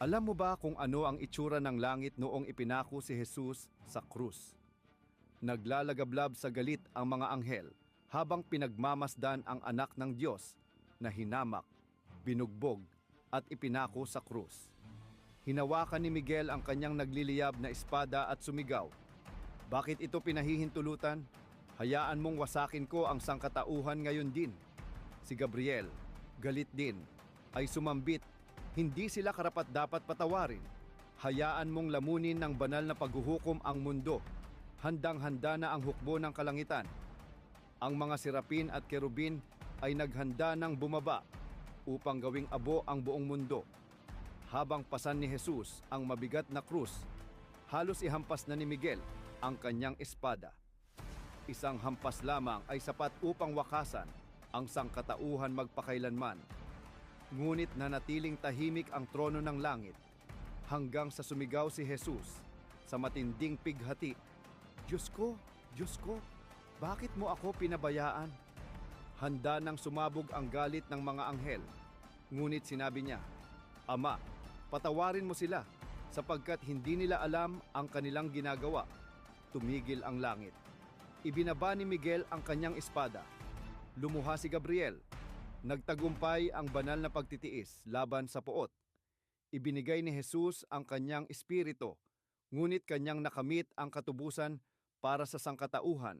Alam mo ba kung ano ang itsura ng langit noong ipinako si Jesus sa krus? Naglalagablab sa galit ang mga anghel habang pinagmamasdan ang anak ng Diyos na hinamak, binugbog at ipinako sa krus. Hinawakan ni Miguel ang kanyang nagliliyab na espada at sumigaw, "Bakit ito pinahihintulutan? Hayaan mong wasakin ko ang sangkatauhan ngayon din." Si Gabriel, galit din, ay sumambit, "Hindi sila karapat-dapat patawarin. Hayaan mong lamunin ng banal na paghuhukom ang mundo. Handang-handa na ang hukbo ng kalangitan." Ang mga serapin at kerubin ay naghanda ng bumaba upang gawing abo ang buong mundo. Habang pasan ni Jesus ang mabigat na krus, halos ihampas na ni Miguel ang kanyang espada. Isang hampas lamang ay sapat upang wakasan ang sangkatauhan magpakailanman. Ngunit nanatiling tahimik ang trono ng langit hanggang sa sumigaw si Jesus sa matinding pighati, Diyos ko, bakit mo ako pinabayaan?" Handa nang sumabog ang galit ng mga anghel, ngunit sinabi niya, "Ama, patawarin mo sila sapagkat hindi nila alam ang kanilang ginagawa." Tumigil ang langit. Ibinaba ni Miguel ang kanyang espada. Lumuha si Gabriel. Nagtagumpay ang banal na pagtitiis laban sa puot. Ibinigay ni Jesus ang kanyang espiritu, ngunit kanyang nakamit ang katubusan para sa sangkatauhan.